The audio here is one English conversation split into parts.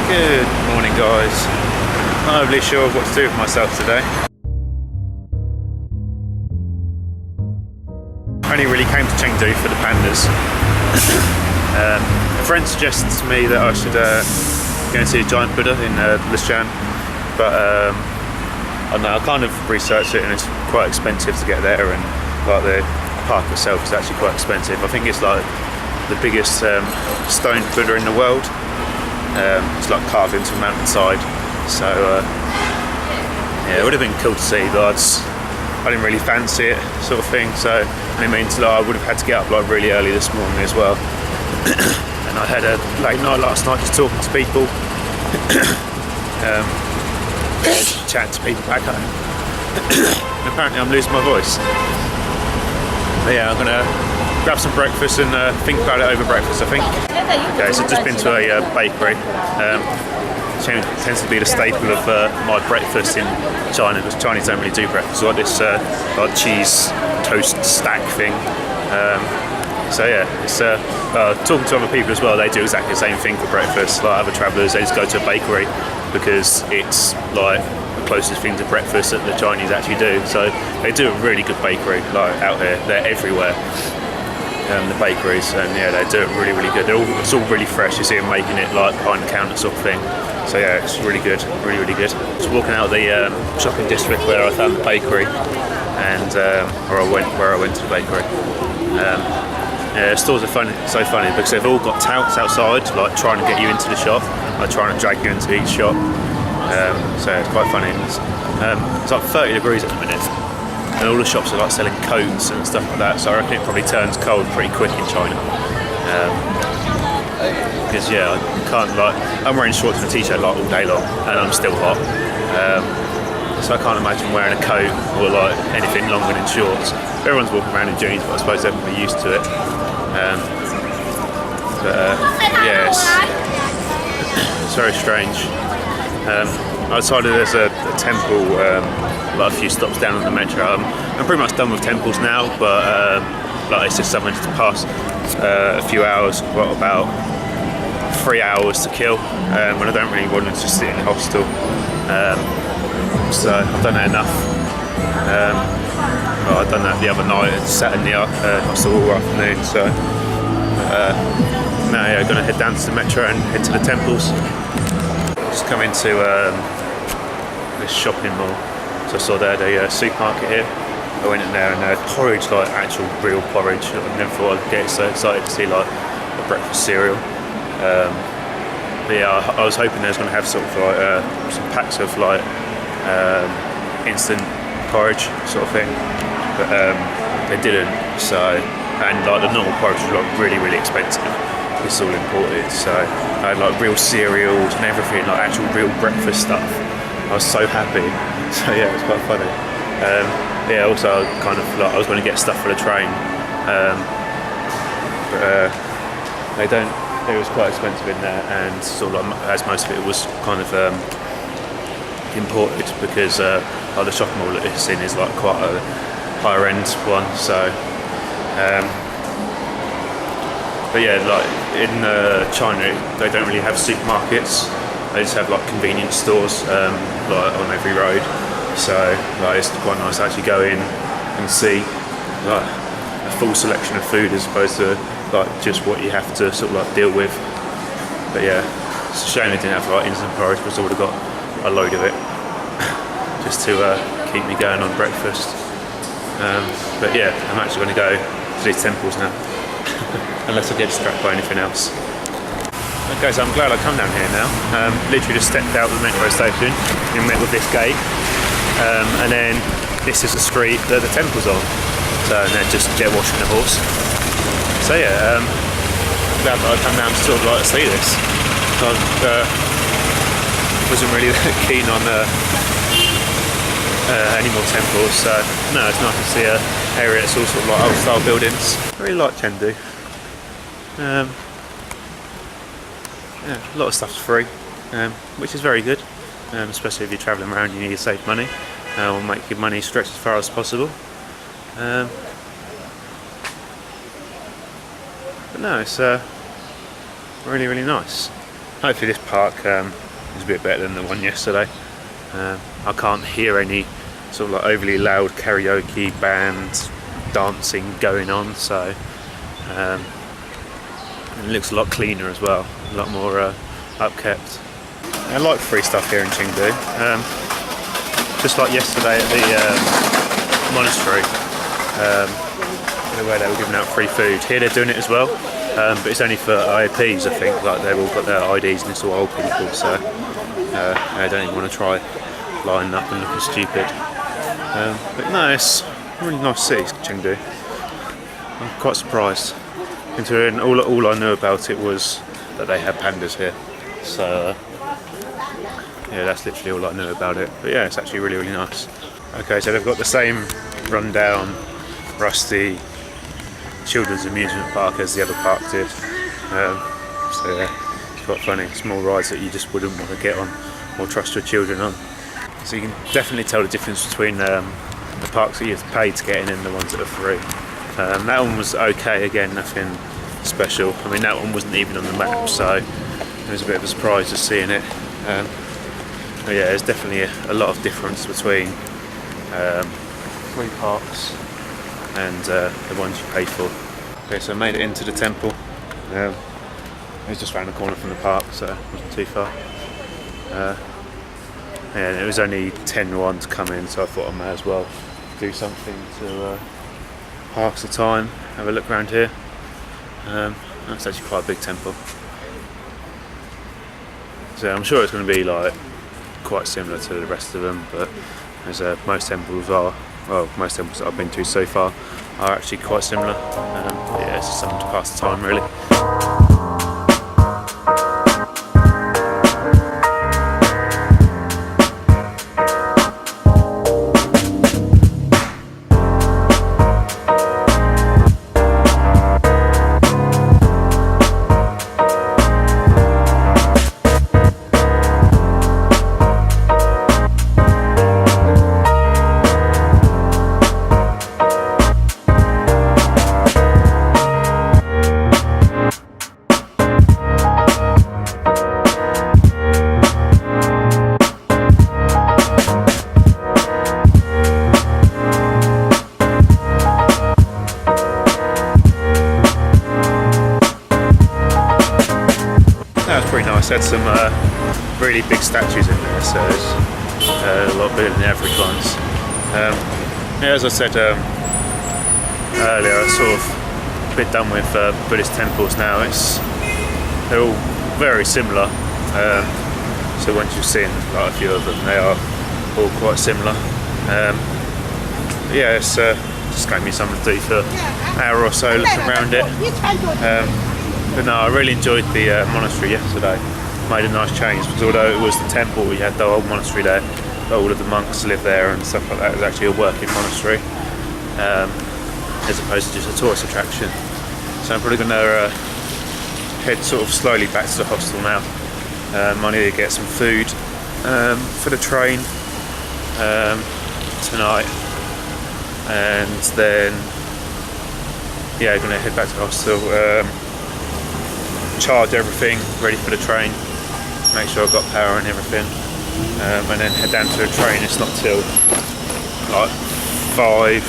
Good morning, guys. Not overly sure what to do with myself today. I only really came to Chengdu for the pandas. A friend suggested to me that I should go and see a giant Buddha in Lishan, but I don't know, I kind of researched it and it's quite expensive to get there, and like the park itself is actually quite expensive. I think it's like the biggest stone Buddha in the world. It's like carved into a mountainside, so yeah, it would have been cool to see, but I didn't really fancy it, sort of thing. So it means like I would have had to get up like really early this morning as well. And I had a late night last night just talking to people, chatting to people back home. And apparently I'm losing my voice. But yeah, I'm gonna grab some breakfast and think about it over breakfast, I think. Okay, so just been to a bakery. Tends to be the staple of my breakfast in China, because Chinese don't really do breakfast. Like this like cheese toast stack thing. So yeah, it's talking to other people as well. They do exactly the same thing for breakfast. Like other travellers, they just go to a bakery because it's like the closest thing to breakfast that the Chinese actually do. So they do a really good bakery, like out here. They're everywhere. The bakeries, and yeah, they do it really, really good. It's all really fresh. You see them making it like behind the counter sort of thing. So yeah, it's really good, really, really good. Just walking out of the shopping district where I found the bakery, and where I went to the bakery. Yeah, stores are funny, so funny because they've all got touts outside, like trying to get you into the shop, like trying to drag you into each shop. So yeah, it's quite funny. It's like 30 degrees at the minute. And all the shops are like selling coats and stuff like that, so I reckon it probably turns cold pretty quick in China. Because yeah, I can't, like, I'm wearing shorts and a t-shirt like all day long, and I'm still hot. So I can't imagine wearing a coat or like anything longer than shorts. Everyone's walking around in jeans, but I suppose everyone's used to it. Yeah, it's very strange. Outside of there's a temple, like a few stops down on the metro. I'm pretty much done with temples now, but like it's just something to pass a few hours, well, about 3 hours to kill, when I don't really want to just sit in the hostel. So I've done that enough. Well, I've done that the other night and sat in the hostel all afternoon. So now yeah, I'm going to head down to the metro and head to the temples. Just come into this shopping mall. So I saw they had a supermarket here. I went in there and porridge, like actual real porridge. I never thought I'd get so excited to see like a breakfast cereal. But yeah, I was hoping they was going to have sort of like some packs of like instant porridge sort of thing, but they didn't. So, and like the normal porridge was like really, really expensive. It's all imported. So I had like real cereals and everything, like actual real breakfast stuff. I was so happy. So yeah, it was quite funny. Yeah, also kind of like I was going to get stuff for the train, but they don't. It was quite expensive in there, and sort of like, as most of it was kind of imported, because like the shopping mall that it's in is like quite a higher end one. So, but yeah, like in China, they don't really have supermarkets. They just have like convenience stores, like on every road. So like, it's quite nice to actually go in and see like a full selection of food as opposed to like just what you have to sort of like deal with. But yeah, it's a shame they didn't have like instant porridge, because I would have got a load of it just to keep me going on breakfast. But yeah, I'm actually going to go to these temples now, unless I get distracted by anything else. Okay, so I'm glad I come down here now. Literally just stepped out of the metro station and met with this gate, and then this is the street that the temple's on. So, and then just jet washing the horse. So yeah, glad that I come down to sort of like see this. I wasn't really that keen on any more temples, so no, it's nice to see an area that's all sort of like old style buildings. I really like Chengdu. Yeah, a lot of stuff's free, which is very good, especially if you're travelling around. You need to save money, or make your money stretch as far as possible. But no, it's really, really nice. hopefully this park is a bit better than the one yesterday. I can't hear any sort of like overly loud karaoke band dancing going on, so it looks a lot cleaner as well, a lot more upkept. I like free stuff here in Chengdu. Just like yesterday at the monastery, where they were giving out free food. Here they're doing it as well, but it's only for IAPs, I think. Like they've all got their IDs and it's all old people, so I don't even want to try lining up and looking stupid. But no, it's a really nice city, Chengdu. I'm quite surprised, considering all I knew about it was that they had pandas here. So yeah, that's literally all I knew about it. But yeah, it's actually really, really nice. Okay, so they've got the same rundown, rusty children's amusement park as the other park did. So yeah, it's quite funny. Small rides that you just wouldn't want to get on or trust your children on. So you can definitely tell the difference between the parks that you have to pay to get in and the ones that are free. That one was okay, again, nothing special. I mean, that one wasn't even on the map, so it was a bit of a surprise just seeing it. But yeah, there's definitely a lot of difference between free parks and the ones you pay for. Okay, so I made it into the temple. It was just around the corner from the park, so it wasn't too far. And it was only 10:01 to come in, so I thought I may as well do something to pass the time, have a look around here. That's actually quite a big temple. So I'm sure it's going to be like quite similar to the rest of them, but as most temples are, well, most temples that I've been to so far are actually quite similar. Yeah, it's just something to pass the time, really. Had some really big statues in there, so it's a lot bigger than the average ones. Yeah, as I said earlier, I'm sort of a bit done with Buddhist temples now. They're all very similar. So once you've seen like a few of them, they are all quite similar. Yeah, it's just gave me something to do for an hour or so looking around it. But no, I really enjoyed the monastery yesterday. Made a nice change, because although it was the temple, we had the old monastery there, all of the monks live there and stuff like that. It was actually a working monastery, as opposed to just a tourist attraction. So I'm probably going to head sort of slowly back to the hostel now. I need to get some food for the train tonight, and then yeah, I'm going to head back to the hostel, charge everything ready for the train, make sure I've got power and everything, and then head down to the train. It's not till like 5,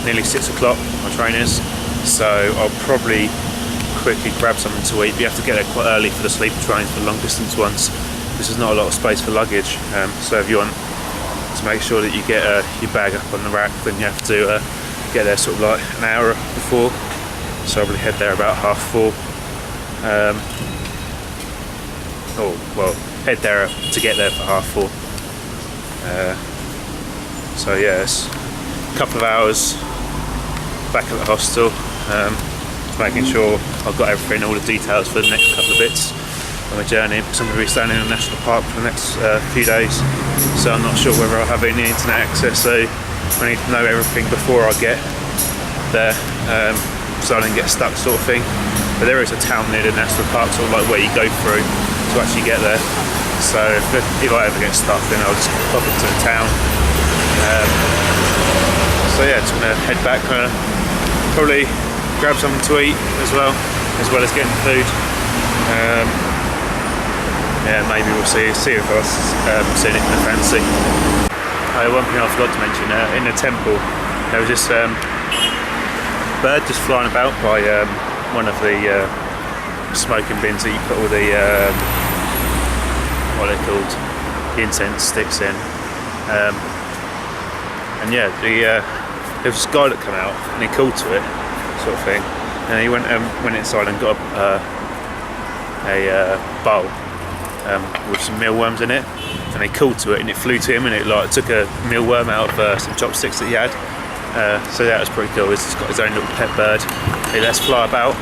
nearly 6 o'clock my train is, so I'll probably quickly grab something to eat. But you have to get there quite early for the sleeper trains, for long distance ones. This is not a lot of space for luggage, so if you want to make sure that you get your bag up on the rack, then you have to get there sort of like an hour before. So I'll probably head there about 4:30. Head there to get there for 4:30. So yeah, it's a couple of hours back at the hostel, making sure I've got everything, all the details for the next couple of bits on my journey, because I'm going to be staying in a national park for the next few days, so I'm not sure whether I'll have any internet access, so I need to know everything before I get there, so I don't get stuck, sort of thing. But there is a town near the national park, sort of like where you go through to actually get there. So if I ever get stuck, then I'll just pop into the town. So yeah, just gonna head back, probably grab something to eat as well as getting food. yeah, maybe we'll see if I've seen it in the fancy. One thing I forgot to mention, in the temple there was this bird just flying about by one of the smoking bins that you put all the what are they called, the incense sticks in, and yeah, there was this guy that came out and he called to it, sort of thing, and he went inside and got a bowl with some mealworms in it, and he called to it and it flew to him and it like took a mealworm out of some chopsticks that he had. So that was pretty cool. He's got his own little pet bird. He lets fly about.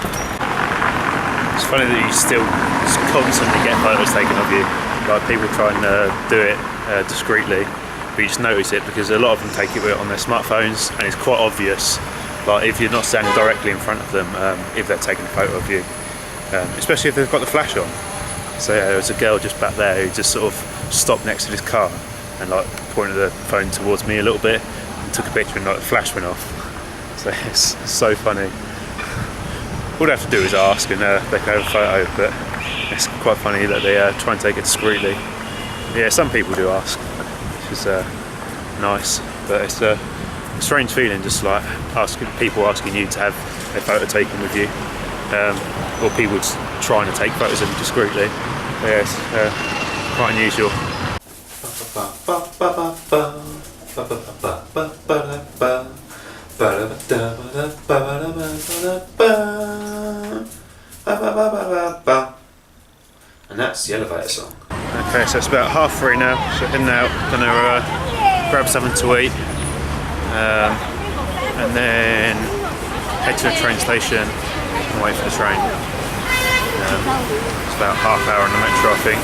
It's funny that you still constantly get photos taken of you. Like people try and do it discreetly, but you just notice it because a lot of them take it on their smartphones, and it's quite obvious. Like if you're not standing directly in front of them, if they're taking a photo of you, especially if they've got the flash on. So yeah, there was a girl just back there who just sort of stopped next to this car and like pointed the phone towards me a little bit. Took a picture and like the flash went off. So it's so funny. All they have to do is ask and they can have a photo, but it's quite funny that they try and take it discreetly. Yeah, some people do ask, which is nice, but it's a strange feeling just like people asking you to have a photo taken with you, or people just trying to take photos of you discreetly. But yeah, it's quite unusual. And that's the elevator song. Okay, so it's about 3:30 now, so heading out, gonna grab something to eat, and then head to the train station and wait for the train. It's about half hour on the metro, I think,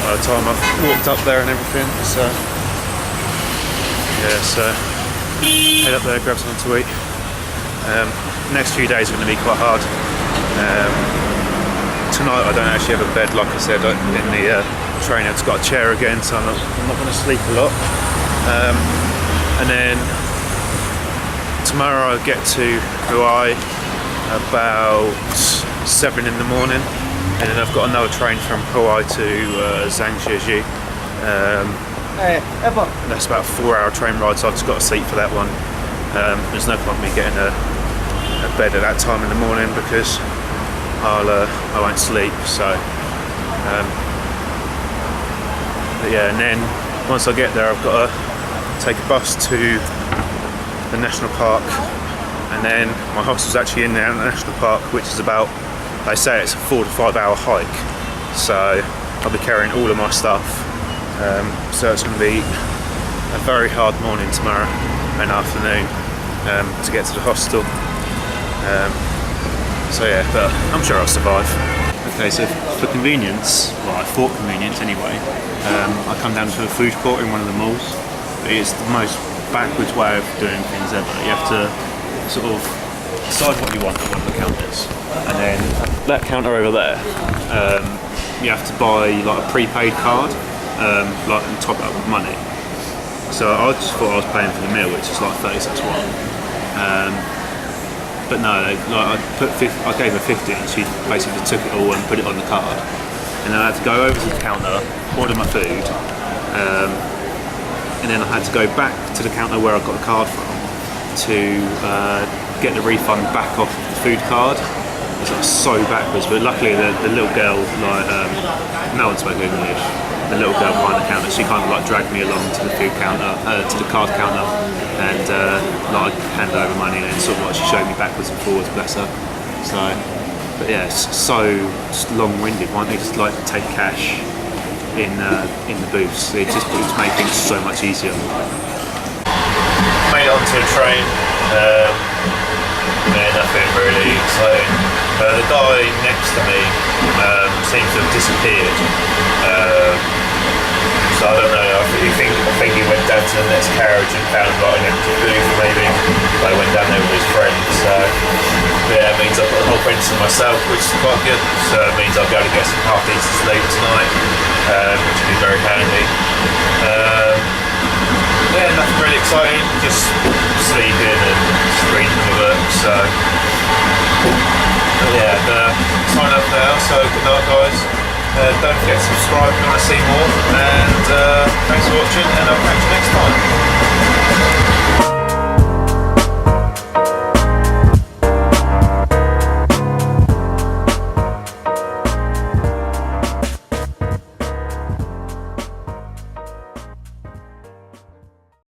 by the time I've walked up there and everything, so yeah, so head up there, grab something to eat. Next few days are going to be quite hard. Tonight I don't actually have a bed, like I said, in the train. I've just got a chair again, so I'm not going to sleep a lot. And then tomorrow I get to Hawaii about 7 in the morning, and then I've got another train from Hawaii to Zhangjiajie. That's about a 4-hour train ride, so I've just got a seat for that one. There's no point in me getting a bed at that time in the morning because I won't sleep. So, but yeah, and then once I get there, I've got to take a bus to the national park, and then my hostel's actually in the national park, which is about, they say it's a 4 to 5 hour hike. So I'll be carrying all of my stuff. So it's going to be a very hard morning tomorrow and afternoon to get to the hostel. So yeah, but I'm sure I'll survive. Okay, so for convenience, well I thought convenience anyway, I come down to a food court in one of the malls. It's the most backwards way of doing things ever. You have to sort of decide what you want at one of the counters, and then that counter over there, you have to buy like a prepaid card, like and top it up with money. So I just thought I was paying for the meal, which is like 36 won. But no, like I gave her 50 and she basically took it all and put it on the card. And then I had to go over to the counter, order my food, and then I had to go back to the counter where I got the card from to get the refund back off the food card. It's like so backwards, but luckily the little girl, like no one spoke English. The little girl behind the counter, she kind of like dragged me along to the food counter, to the card counter, and like handed over money, and sort of like she showed me backwards and forwards, bless her. So, but yeah, it's so long-winded. Why don't they just like take cash in the booths? It just made things so much easier. Made it onto a train. Yeah, nothing really exciting. The guy next to me seems to have disappeared. So I don't know, I think he went down to the next carriage and found like an empty booth maybe. But I went down there with his friend, so yeah, it means I've got the whole place to myself, which is quite good. So it means I'll be able to get some half decent sleep tonight, which will be very handy. Yeah, nothing really exciting, just sleeping and just reading the book, so yeah, sign up now, so good night guys. Don't forget to subscribe if you want to see more. And thanks for watching, and I'll catch you next time.